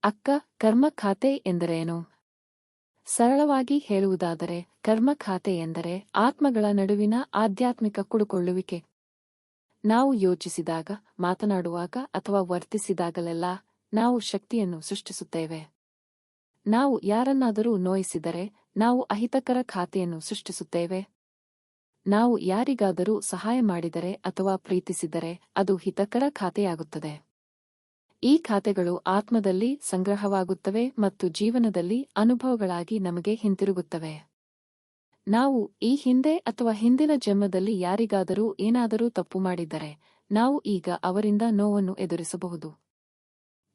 ಅಕ್ಕ, ಕರ್ಮ ಖಾತೆ ಎಂದರೇನು? ಸರಳವಾಗಿ ಹೇಳುವುದಾದರೆ, ಕರ್ಮ ಖಾತೆ ಎಂದರೆ ಆತ್ಮಗಳ ನಡುವಿನ ಆಧ್ಯಾತ್ಮಿಕ ಕುಡುಕೊಳ್ಳುವಿಕೆ. ನಾವು ಯೋಚಿಸಿದಾಗ, ಮಾತನಾಡುವಾಗ ಅಥವಾ ವರ್ತಿಸಿದಾಗಲೆಲ್ಲ ನಾವು ಶಕ್ತಿಯನ್ನು ಸೃಷ್ಟಿಸುತ್ತೇವೆ. ನಾವು ಯಾರನ್ನಾದರೂ ನೋಯಿಸಿದರೆ ನಾವು ಅಹಿತಕರ ಖಾತೆಯನ್ನು ಸೃಷ್ಟಿಸುತ್ತೇವೆ. ನಾವು ಯಾರಿಗಾದರೂ ಸಹಾಯ ಮಾಡಿದರೆ ಅಥವಾ ಪ್ರೀತಿಸಿದರೆ ಅದು ಹಿತಕರ ಖಾತೆಯಾಗುತ್ತದೆ. ಈ ಖಾತೆಗಳು ಆತ್ಮದಲ್ಲಿ ಸಂಗ್ರಹವಾಗುತ್ತವೆ ಮತ್ತು ಜೀವನದಲ್ಲಿ ಅನುಭವಗಳಾಗಿ ನಮಗೆ ಹಿಂತಿರುಗುತ್ತವೆ. ನಾವು ಈ ಹಿಂದೆ ಅಥವಾ ಹಿಂದಿನ ಜನ್ಮದಲ್ಲಿ ಯಾರಿಗಾದರೂ ಏನಾದರೂ ತಪ್ಪು ಮಾಡಿದ್ದರೆ ನಾವು ಈಗ ಅವರಿಂದ ನೋವನ್ನು ಎದುರಿಸಬಹುದು.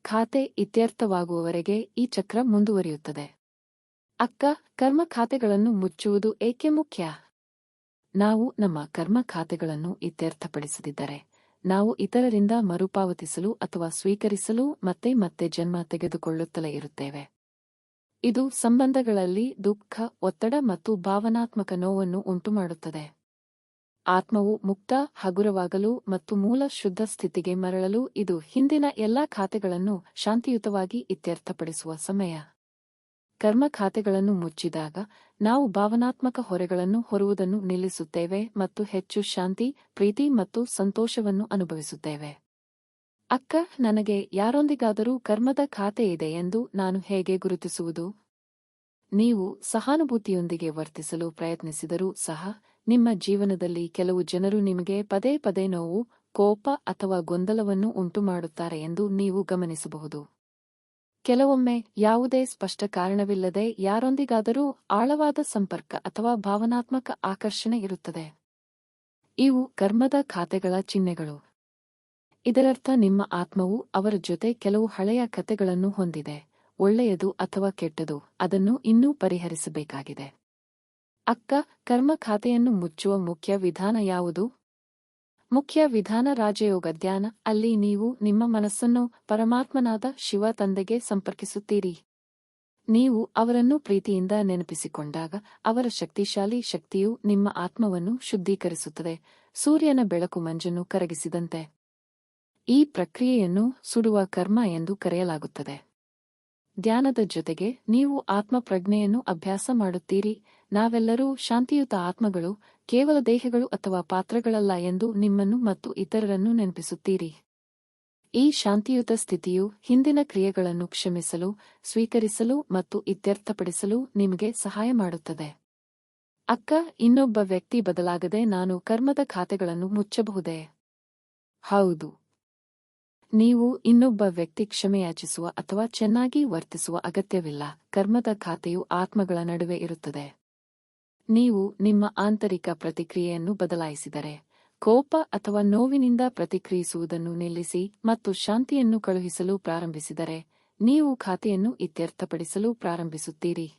ಖಾತೆ ಇತ್ಯರ್ಥವಾಗುವವರೆಗೆ ಈ ಚಕ್ರ ಮುಂದುವರಿಯುತ್ತದೆ. ಅಕ್ಕ, ಕರ್ಮ ಖಾತೆಗಳನ್ನು ಮುಚ್ಚುವುದು ಏಕೆ ಮುಖ್ಯ? ನಾವು ನಮ್ಮ ಕರ್ಮ ಖಾತೆಗಳನ್ನು ಇತ್ಯರ್ಥಪಡಿಸದಿದ್ದರೆ ನಾವು ಇತರರಿಂದ ಮರುಪಾವತಿಸಲು ಅಥವಾ ಸ್ವೀಕರಿಸಲು ಮತ್ತೆ ಮತ್ತೆ ಜನ್ಮ ತೆಗೆದುಕೊಳ್ಳುತ್ತಲೇ ಇರುತ್ತೇವೆ. ಇದು ಸಂಬಂಧಗಳಲ್ಲಿ ದುಃಖ, ಒತ್ತಡ ಮತ್ತು ಭಾವನಾತ್ಮಕ ನೋವನ್ನು ಉಂಟುಮಾಡುತ್ತದೆ. ಆತ್ಮವು ಮುಕ್ತ, ಹಗುರವಾಗಲು ಮತ್ತು ಮೂಲ ಶುದ್ಧ ಸ್ಥಿತಿಗೆ ಮರಳಲು ಇದು ಹಿಂದಿನ ಎಲ್ಲಾ ಖಾತೆಗಳನ್ನು ಶಾಂತಿಯುತವಾಗಿ ಇತ್ಯರ್ಥಪಡಿಸುವ ಸಮಯ. ಕರ್ಮ ಖಾತೆಗಳನ್ನು ಮುಚ್ಚಿದಾಗ ನಾವು ಭಾವನಾತ್ಮಕ ಹೊರೆಗಳನ್ನು ಹೊರುವುದನ್ನು ನಿಲ್ಲಿಸುತ್ತೇವೆ ಮತ್ತು ಹೆಚ್ಚು ಶಾಂತಿ, ಪ್ರೀತಿ ಮತ್ತು ಸಂತೋಷವನ್ನು ಅನುಭವಿಸುತ್ತೇವೆ. ಅಕ್ಕ, ನನಗೆ ಯಾರೊಂದಿಗಾದರೂ ಕರ್ಮದ ಖಾತೆ ಇದೆ ಎಂದು ನಾನು ಹೇಗೆ ಗುರುತಿಸುವುದು? ನೀವು ಸಹಾನುಭೂತಿಯೊಂದಿಗೆ ವರ್ತಿಸಲು ಪ್ರಯತ್ನಿಸಿದರೂ ಸಹ ನಿಮ್ಮ ಜೀವನದಲ್ಲಿ ಕೆಲವು ಜನರು ನಿಮಗೆ ಪದೇ ಪದೇ ನೋವು, ಕೋಪ ಅಥವಾ ಗೊಂದಲವನ್ನು ಉಂಟುಮಾಡುತ್ತಾರೆ ಎಂದು ನೀವು ಗಮನಿಸಬಹುದು. ಕೆಲವೊಮ್ಮೆ ಯಾವುದೇ ಸ್ಪಷ್ಟ ಕಾರಣವಿಲ್ಲದೆ ಯಾರೊಂದಿಗಾದರೂ ಆಳವಾದ ಸಂಪರ್ಕ ಅಥವಾ ಭಾವನಾತ್ಮಕ ಆಕರ್ಷಣೆ ಇರುತ್ತದೆ. ಇವು ಕರ್ಮದ ಖಾತೆಗಳ ಚಿಹ್ನೆಗಳು. ಇದರರ್ಥ ನಿಮ್ಮ ಆತ್ಮವು ಅವರ ಜೊತೆ ಕೆಲವು ಹಳೆಯ ಕತೆಗಳನ್ನು ಹೊಂದಿದೆ, ಒಳ್ಳೆಯದು ಅಥವಾ ಕೆಟ್ಟದು, ಅದನ್ನು ಇನ್ನೂ ಪರಿಹರಿಸಬೇಕಾಗಿದೆ. ಅಕ್ಕ, ಕರ್ಮ ಖಾತೆಯನ್ನು ಮುಚ್ಚುವ ಮುಖ್ಯ ವಿಧಾನ ಯಾವುದು? ಮುಖ್ಯ ವಿಧಾನ ರಾಜಯೋಗ ಧ್ಯಾನ. ಅಲ್ಲಿ ನೀವು ನಿಮ್ಮ ಮನಸ್ಸನ್ನು ಪರಮಾತ್ಮನಾದ ಶಿವ ತಂದೆಗೆ ಸಂಪರ್ಕಿಸುತ್ತೀರಿ. ನೀವು ಅವರನ್ನು ಪ್ರೀತಿಯಿಂದ ನೆನಪಿಸಿಕೊಂಡಾಗ ಅವರ ಶಕ್ತಿಶಾಲಿ ಶಕ್ತಿಯು ನಿಮ್ಮ ಆತ್ಮವನ್ನು ಶುದ್ಧೀಕರಿಸುತ್ತದೆ, ಸೂರ್ಯನ ಬೆಳಕು ಮಂಜನ್ನು ಕರಗಿಸಿದಂತೆ. ಈ ಪ್ರಕ್ರಿಯೆಯನ್ನು ಸುಡುವ ಕರ್ಮ ಎಂದು ಕರೆಯಲಾಗುತ್ತದೆ. ಧ್ಯಾನದ ಜೊತೆಗೆ ನೀವು ಆತ್ಮಪ್ರಜ್ಞೆಯನ್ನು ಅಭ್ಯಾಸ ಮಾಡುತ್ತೀರಿ. ನಾವೆಲ್ಲರೂ ಶಾಂತಿಯುತ ಆತ್ಮಗಳು, ಕೇವಲ ದೇಹಗಳು ಅಥವಾ ಪಾತ್ರಗಳಲ್ಲ ಎಂದು ನಿಮ್ಮನ್ನು ಮತ್ತು ಇತರರನ್ನು ನೆನಪಿಸುತ್ತೀರಿ. ಈ ಶಾಂತಿಯುತ ಸ್ಥಿತಿಯು ಹಿಂದಿನ ಕ್ರಿಯೆಗಳನ್ನು ಕ್ಷಮಿಸಲು, ಸ್ವೀಕರಿಸಲು ಮತ್ತು ಇತ್ಯರ್ಥಪಡಿಸಲು ನಿಮಗೆ ಸಹಾಯ ಮಾಡುತ್ತದೆ. ಅಕ್ಕ, ಇನ್ನೊಬ್ಬ ವ್ಯಕ್ತಿ ಬದಲಾಗದೆ ನಾನು ಕರ್ಮದ ಖಾತೆಗಳನ್ನು ಮುಚ್ಚಬಹುದೇ? ಹೌದು. ನೀವು ಇನ್ನೊಬ್ಬ ವ್ಯಕ್ತಿ ಕ್ಷಮೆಯಾಚಿಸುವ ಅಥವಾ ಚೆನ್ನಾಗಿ ವರ್ತಿಸುವ ಅಗತ್ಯವಿಲ್ಲ. ಕರ್ಮದ ಖಾತೆಯು ಆತ್ಮಗಳ ನಡುವೆ ಇರುತ್ತದೆ. ನೀವು ನಿಮ್ಮ ಆಂತರಿಕ ಪ್ರತಿಕ್ರಿಯೆಯನ್ನು ಬದಲಾಯಿಸಿದರೆ, ಕೋಪ ಅಥವಾ ನೋವಿನಿಂದ ಪ್ರತಿಕ್ರಿಯಿಸುವುದನ್ನು ನಿಲ್ಲಿಸಿ ಮತ್ತು ಶಾಂತಿಯನ್ನು ಕಳುಹಿಸಲು ಪ್ರಾರಂಭಿಸಿದರೆ, ನೀವು ಖಾತೆಯನ್ನು ಇತ್ಯರ್ಥಪಡಿಸಲು ಪ್ರಾರಂಭಿಸುತ್ತೀರಿ.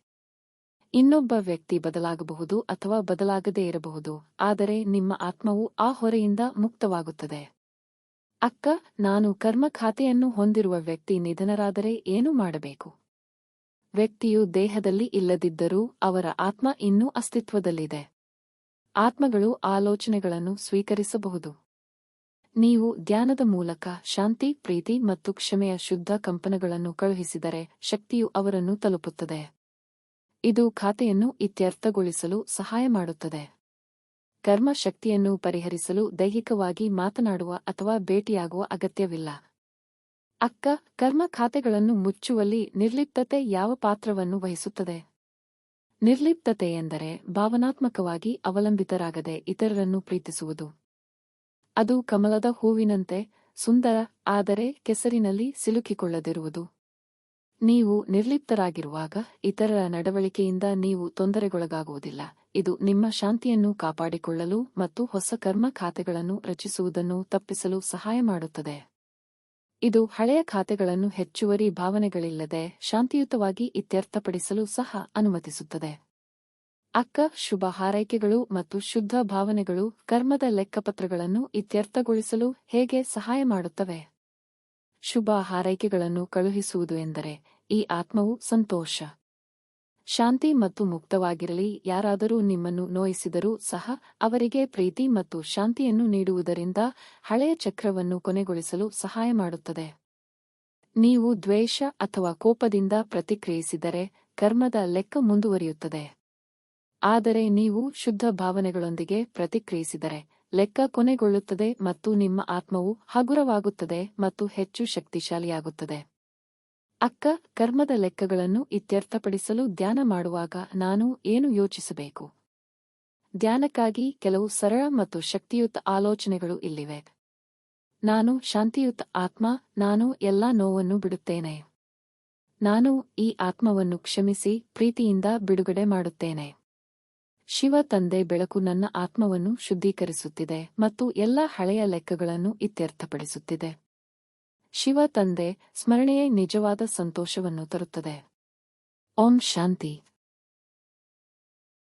ಇನ್ನೊಬ್ಬ ವ್ಯಕ್ತಿ ಬದಲಾಗಬಹುದು ಅಥವಾ ಬದಲಾಗದೇ ಇರಬಹುದು, ಆದರೆ ನಿಮ್ಮ ಆತ್ಮವು ಆ ಹೊರೆಯಿಂದ ಮುಕ್ತವಾಗುತ್ತದೆ. ಅಕ್ಕ, ನಾನು ಕರ್ಮ ಖಾತೆಯನ್ನು ಹೊಂದಿರುವ ವ್ಯಕ್ತಿ ನಿಧನರಾದರೆ ಏನು ಮಾಡಬೇಕು? ವ್ಯಕ್ತಿಯು ದೇಹದಲ್ಲಿ ಇಲ್ಲದಿದ್ದರೂ ಅವರ ಆತ್ಮ ಇನ್ನೂ ಅಸ್ತಿತ್ವದಲ್ಲಿದೆ. ಆತ್ಮಗಳು ಆಲೋಚನೆಗಳನ್ನು ಸ್ವೀಕರಿಸಬಹುದು. ನೀವು ಧ್ಯಾನದ ಮೂಲಕ ಶಾಂತಿ, ಪ್ರೀತಿ ಮತ್ತು ಕ್ಷಮೆಯ ಶುದ್ಧ ಕಂಪನಗಳನ್ನು ಕಳುಹಿಸಿದರೆ ಶಕ್ತಿಯು ಅವರನ್ನು ತಲುಪುತ್ತದೆ. ಇದು ಖಾತೆಯನ್ನು ಇತ್ಯರ್ಥಗೊಳಿಸಲು ಸಹಾಯ ಮಾಡುತ್ತದೆ. ಕರ್ಮ ಶಕ್ತಿಯನ್ನು ಪರಿಹರಿಸಲು ದೈಹಿಕವಾಗಿ ಮಾತನಾಡುವ ಅಥವಾ ಭೇಟಿಯಾಗುವ ಅಗತ್ಯವಿಲ್ಲ. ಅಕ್ಕ, ಕರ್ಮ ಖಾತೆಗಳನ್ನು ಮುಚ್ಚುವಲ್ಲಿ ನಿರ್ಲಿಪ್ತತೆ ಯಾವ ಪಾತ್ರವನ್ನು ವಹಿಸುತ್ತದೆ? ನಿರ್ಲಿಪ್ತತೆ ಎಂದರೆ ಭಾವನಾತ್ಮಕವಾಗಿ ಅವಲಂಬಿತರಾಗದೆ ಇತರರನ್ನು ಪ್ರೀತಿಸುವುದು. ಅದು ಕಮಲದ ಹೂವಿನಂತೆ ಸುಂದರ, ಆದರೆ ಕೆಸರಿನಲ್ಲಿ ಸಿಲುಕಿಕೊಳ್ಳದಿರುವುದು. ನೀವು ನಿರ್ಲಿಪ್ತರಾಗಿರುವಾಗ ಇತರರ ನಡವಳಿಕೆಯಿಂದ ನೀವು ತೊಂದರೆಗೊಳಗಾಗುವುದಿಲ್ಲ. ಇದು ನಿಮ್ಮ ಶಾಂತಿಯನ್ನು ಕಾಪಾಡಿಕೊಳ್ಳಲು ಮತ್ತು ಹೊಸ ಕರ್ಮ ಖಾತೆಗಳನ್ನು ರಚಿಸುವುದನ್ನು ತಪ್ಪಿಸಲು ಸಹಾಯ ಮಾಡುತ್ತದೆ. ಇದು ಹಳೆಯ ಖಾತೆಗಳನ್ನು ಹೆಚ್ಚುವರಿ ಭಾವನೆಗಳಿಲ್ಲದೆ ಶಾಂತಿಯುತವಾಗಿ ಇತ್ಯರ್ಥಪಡಿಸಲು ಸಹ ಅನುಮತಿಸುತ್ತದೆ. ಅಕ್ಕ, ಶುಭ ಹಾರೈಕೆಗಳು ಮತ್ತು ಶುದ್ಧ ಭಾವನೆಗಳು ಕರ್ಮದ ಲೆಕ್ಕಪತ್ರಗಳನ್ನು ಇತ್ಯರ್ಥಗೊಳಿಸಲು ಹೇಗೆ ಸಹಾಯ ಮಾಡುತ್ತವೆ? ಶುಭ ಹಾರೈಕೆಗಳನ್ನು ಕಳುಹಿಸುವುದು ಎಂದರೆ ಈ ಆತ್ಮವು ಸಂತೋಷ, ಶಾಂತಿ ಮತ್ತು ಮುಕ್ತವಾಗಿರಲಿ. ಯಾರಾದರೂ ನಿಮ್ಮನ್ನು ನೋಯಿಸಿದರೂ ಸಹ ಅವರಿಗೆ ಪ್ರೀತಿ ಮತ್ತು ಶಾಂತಿಯನ್ನು ನೀಡುವುದರಿಂದ ಹಳೆಯ ಚಕ್ರವನ್ನು ಕೊನೆಗೊಳಿಸಲು ಸಹಾಯ ಮಾಡುತ್ತದೆ. ನೀವು ದ್ವೇಷ ಅಥವಾ ಕೋಪದಿಂದ ಪ್ರತಿಕ್ರಿಯಿಸಿದರೆ ಕರ್ಮದ ಲೆಕ್ಕ ಮುಂದುವರಿಯುತ್ತದೆ. ಆದರೆ ನೀವು ಶುದ್ಧ ಭಾವನೆಗಳೊಂದಿಗೆ ಪ್ರತಿಕ್ರಿಯಿಸಿದರೆ ಲೆಕ್ಕ ಕೊನೆಗೊಳ್ಳುತ್ತದೆ ಮತ್ತು ನಿಮ್ಮ ಆತ್ಮವು ಹಗುರವಾಗುತ್ತದೆ ಮತ್ತು ಹೆಚ್ಚು ಶಕ್ತಿಶಾಲಿಯಾಗುತ್ತದೆ. ಅಕ್ಕ, ಕರ್ಮದ ಲೆಕ್ಕಗಳನ್ನು ಇತ್ಯರ್ಥಪಡಿಸಲು ಧ್ಯಾನ ಮಾಡುವಾಗ ನಾನು ಏನು ಯೋಚಿಸಬೇಕು? ಧ್ಯಾನಕ್ಕಾಗಿ ಕೆಲವು ಸರಳ ಮತ್ತು ಶಕ್ತಿಯುತ ಆಲೋಚನೆಗಳು ಇಲ್ಲಿವೆ. ನಾನು ಶಾಂತಿಯುತ ಆತ್ಮ, ನಾನು ಎಲ್ಲಾ ನೋವನ್ನು ಬಿಡುತ್ತೇನೆ. ನಾನು ಈ ಆತ್ಮವನ್ನು ಕ್ಷಮಿಸಿ ಪ್ರೀತಿಯಿಂದ ಬಿಡುಗಡೆ ಮಾಡುತ್ತೇನೆ. ಶಿವ ತಂದೆ ಬೆಳಕು ನನ್ನ ಆತ್ಮವನ್ನು ಶುದ್ಧೀಕರಿಸುತ್ತಿದೆ ಮತ್ತು ಎಲ್ಲಾ ಹಳೆಯ ಲೆಕ್ಕಗಳನ್ನು ಇತ್ಯರ್ಥಪಡಿಸುತ್ತಿದೆ. ಶಿವ ತಂದೆ ಸ್ಮರಣೆಯೇ ನಿಜವಾದ ಸಂತೋಷವನ್ನು ತರುತ್ತದೆ. ಓಂ ಶಾಂತಿ.